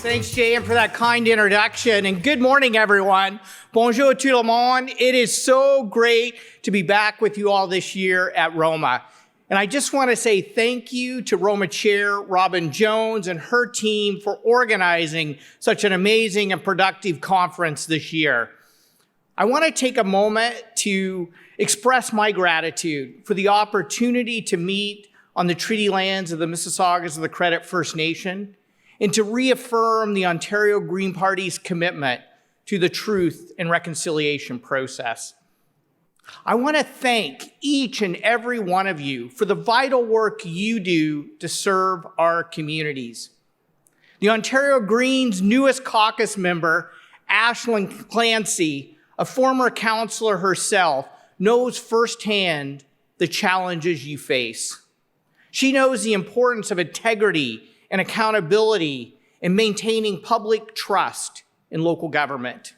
Thanks, Jay, for that kind introduction. And good morning, everyone. Bonjour tout le monde. It is so great to be back with you all this year at ROMA. And I just want to say thank you to ROMA Chair Robin Jones and her team for organizing such an amazing and productive conference this year. I want to take a moment to express my gratitude for the opportunity to meet on the treaty lands of the Mississaugas of the Credit First Nation, and to reaffirm the Ontario Green Party's commitment to the truth and reconciliation process. I want to thank each and every one of you for the vital work you do to serve our communities. The Ontario Greens' newest caucus member, Ashlyn Clancy, a former councillor herself, knows firsthand the challenges you face. She knows the importance of integrity and accountability in maintaining public trust in local government.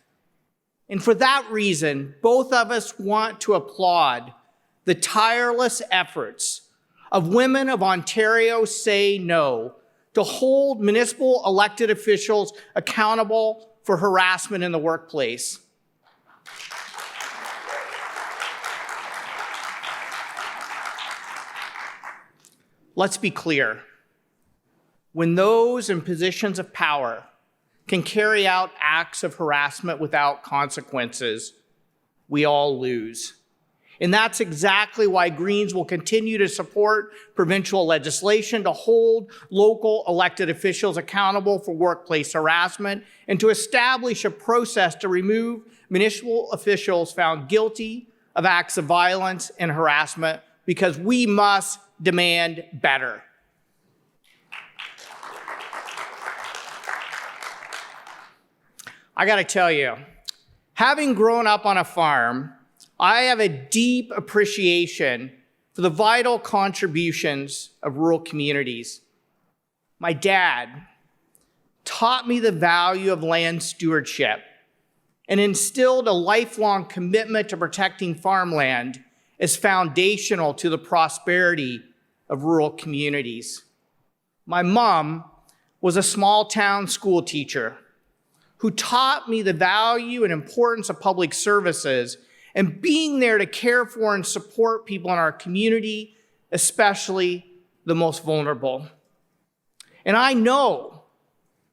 And for that reason, both of us want to applaud the tireless efforts of Women of Ontario Say No to hold municipal elected officials accountable for harassment in the workplace. Let's be clear. When those in positions of power can carry out acts of harassment without consequences, we all lose. And that's exactly why Greens will continue to support provincial legislation to hold local elected officials accountable for workplace harassment and to establish a process to remove municipal officials found guilty of acts of violence and harassment, because we must demand better. I got to tell you, having grown up on a farm, I have a deep appreciation for the vital contributions of rural communities. My dad taught me the value of land stewardship and instilled a lifelong commitment to protecting farmland as foundational to the prosperity of rural communities. My mom was a small-town school teacher who taught me the value and importance of public services and being there to care for and support people in our community, especially the most vulnerable. And I know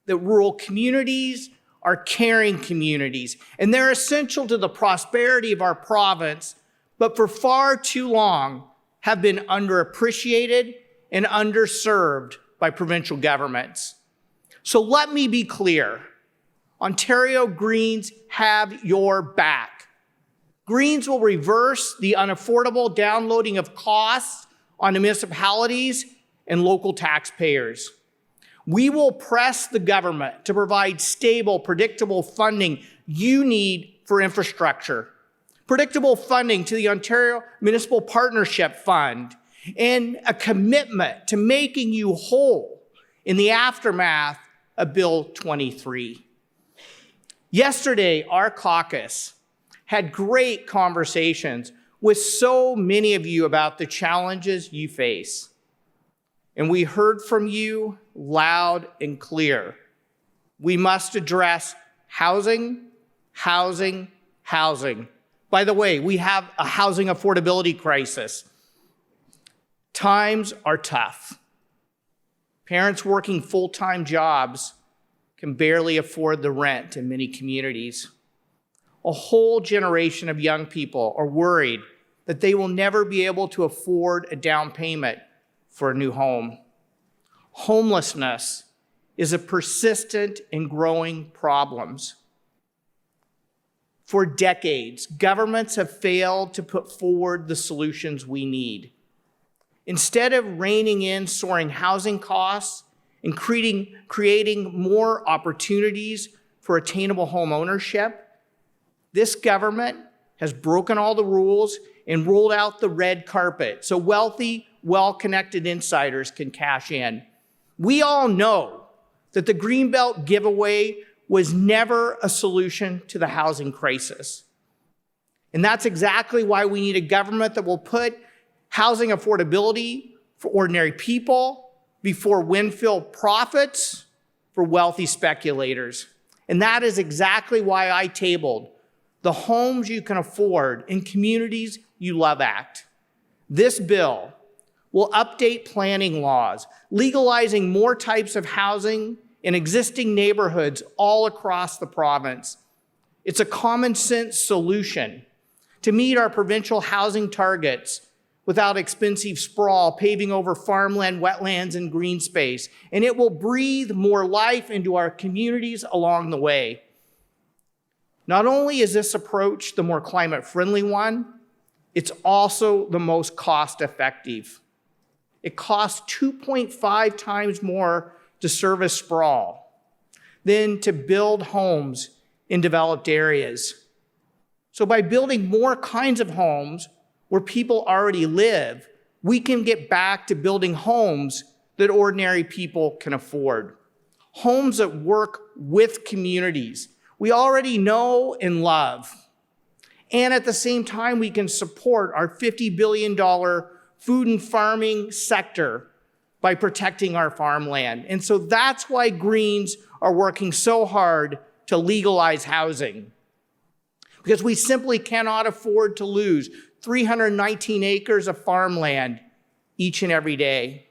that rural communities are caring communities, and they're essential to the prosperity of our province, but for far too long have been underappreciated and underserved by provincial governments. So let me be clear. Ontario Greens have your back. Greens will reverse the unaffordable downloading of costs on municipalities and local taxpayers. We will press the government to provide stable, predictable funding you need for infrastructure, predictable funding to the Ontario Municipal Partnership Fund, and a commitment to making you whole in the aftermath of Bill 23. Yesterday, our caucus had great conversations with so many of you about the challenges you face. And we heard from you loud and clear. We must address housing, housing, housing. By the way, we have a housing affordability crisis. Times are tough. Parents working full-time jobs can barely afford the rent in many communities. A whole generation of young people are worried that they will never be able to afford a down payment for a new home. Homelessness is a persistent and growing problem. For decades, governments have failed to put forward the solutions we need. Instead of reining in soaring housing costs and creating more opportunities for attainable home ownership, this government has broken all the rules and rolled out the red carpet so wealthy, well-connected insiders can cash in. We all know that the Greenbelt giveaway was never a solution to the housing crisis. And that's exactly why we need a government that will put housing affordability for ordinary people before windfall profits for wealthy speculators. And that is exactly why I tabled the Homes You Can Afford in Communities You Love Act. This bill will update planning laws, legalizing more types of housing in existing neighborhoods all across the province. It's a common sense solution to meet our provincial housing targets without expensive sprawl, paving over farmland, wetlands, and green space. And it will breathe more life into our communities along the way. Not only is this approach the more climate-friendly one, it's also the most cost-effective. It costs 2.5 times more to service sprawl than to build homes in developed areas. So by building more kinds of homes where people already live, we can get back to building homes that ordinary people can afford. Homes that work with communities we already know and love. And at the same time, we can support our $50 billion food and farming sector by protecting our farmland. And so that's why Greens are working so hard to legalize housing, because we simply cannot afford to lose 319 acres of farmland each and every day.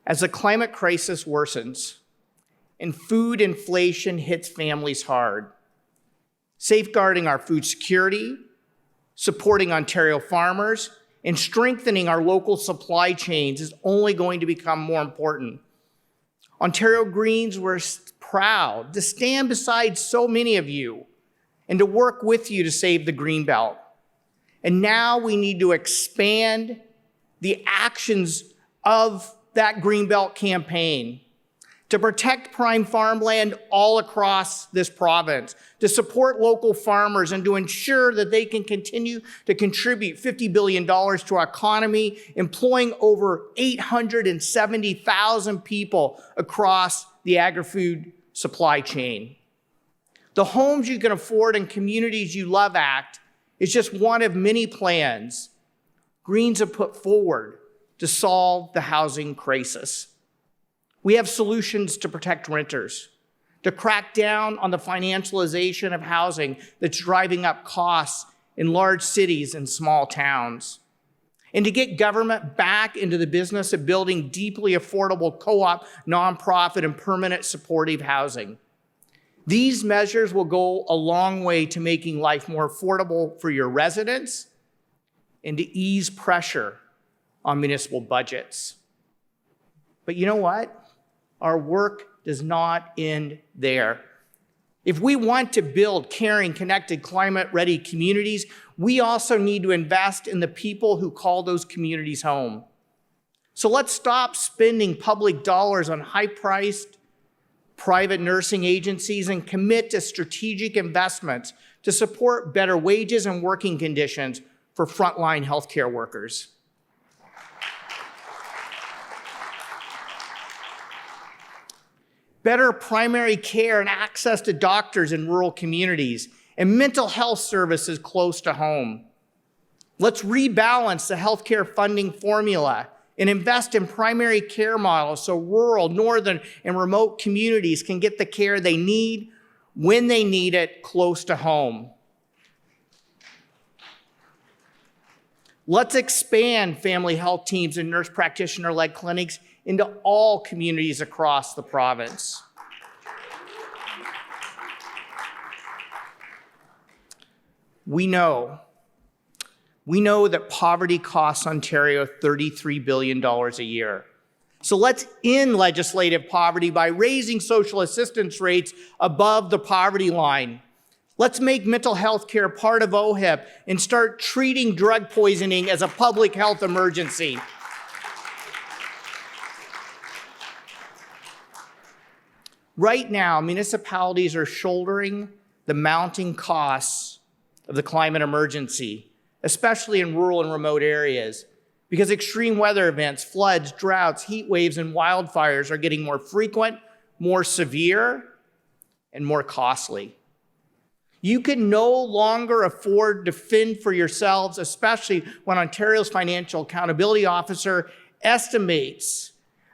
As the climate crisis worsens and food inflation hits families hard, safeguarding our food security, supporting Ontario farmers, and strengthening our local supply chains is only going to become more important. Ontario Greens were proud to stand beside so many of you and to work with you to save the Greenbelt. And now we need to expand the actions of that Greenbelt campaign to protect prime farmland all across this province, to support local farmers and to ensure that they can continue to contribute $50 billion to our economy, employing over 870,000 people across the agri-food supply chain. The Homes You Can Afford and Communities You Love Act is just one of many plans Greens have put forward to solve the housing crisis. We have solutions to protect renters, to crack down on the financialization of housing that's driving up costs in large cities and small towns, and to get government back into the business of building deeply affordable co-op, nonprofit, and permanent supportive housing. These measures will go a long way to making life more affordable for your residents and to ease pressure on municipal budgets. But you know what? Our work does not end there. If we want to build caring, connected, climate-ready communities, we also need to invest in the people who call those communities home. So let's stop spending public dollars on high-priced private nursing agencies and commit to strategic investments to support better wages and working conditions for frontline healthcare workers. Better primary care and access to doctors in rural communities, and mental health services close to home. Let's rebalance the healthcare funding formula and invest in primary care models so rural, northern, and remote communities can get the care they need when they need it close to home. Let's expand family health teams and nurse practitioner-led clinics into all communities across the province. We know that poverty costs Ontario $33 billion a year. So let's end legislative poverty by raising social assistance rates above the poverty line. Let's make mental health care part of OHIP and start treating drug poisoning as a public health emergency. Right now, municipalities are shouldering the mounting costs of the climate emergency, especially in rural and remote areas, because extreme weather events, floods, droughts, heat waves, and wildfires are getting more frequent, more severe, and more costly. You can no longer afford to fend for yourselves, especially when Ontario's Financial Accountability Officer estimates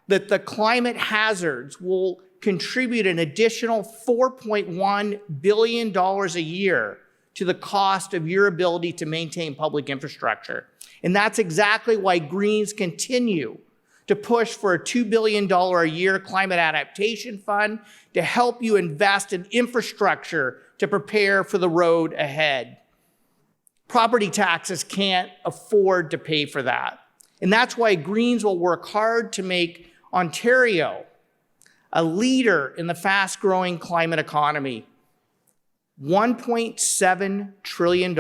that the climate hazards will contribute an additional $4.1 billion a year to the cost of your ability to maintain public infrastructure. And that's exactly why Greens continue to push for a $2 billion a year climate adaptation fund to help you invest in infrastructure to prepare for the road ahead. Property taxes can't afford to pay for that. And that's why Greens will work hard to make Ontario a leader in the fast-growing climate economy. $1.7 trillion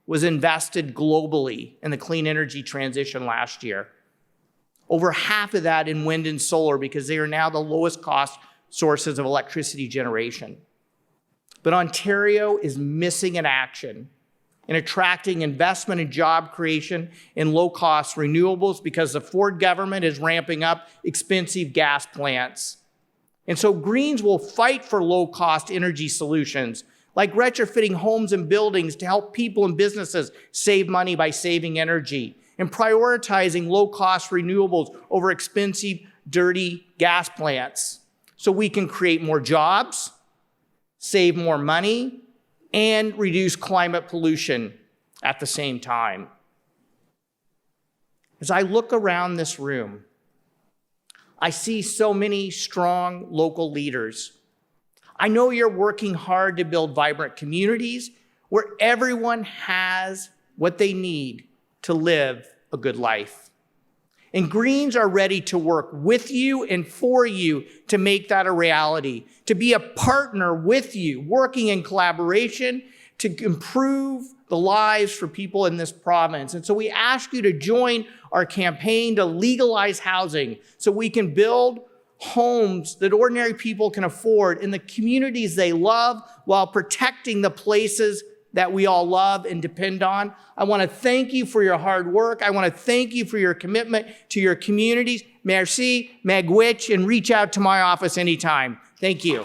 was invested globally in the clean energy transition last year. Over half of that in wind and solar because they are now the lowest cost sources of electricity generation. But Ontario is missing in action in attracting investment and job creation in low-cost renewables because the Ford government is ramping up expensive gas plants. And so Greens will fight for low-cost energy solutions like retrofitting homes and buildings to help people and businesses save money by saving energy and prioritizing low-cost renewables over expensive, dirty gas plants so we can create more jobs, save more money, and reduce climate pollution at the same time. As I look around this room, I see so many strong local leaders. I know you're working hard to build vibrant communities where everyone has what they need to live a good life. And Greens are ready to work with you and for you to make that a reality, to be a partner with you, working in collaboration to improve the lives for people in this province. And so we ask you to join our campaign to legalize housing so we can build homes that ordinary people can afford in the communities they love while protecting the places that we all love and depend on. I want to thank you for your hard work. I want to thank you for your commitment to your communities. Merci, magwitch, and reach out to my office anytime. Thank you.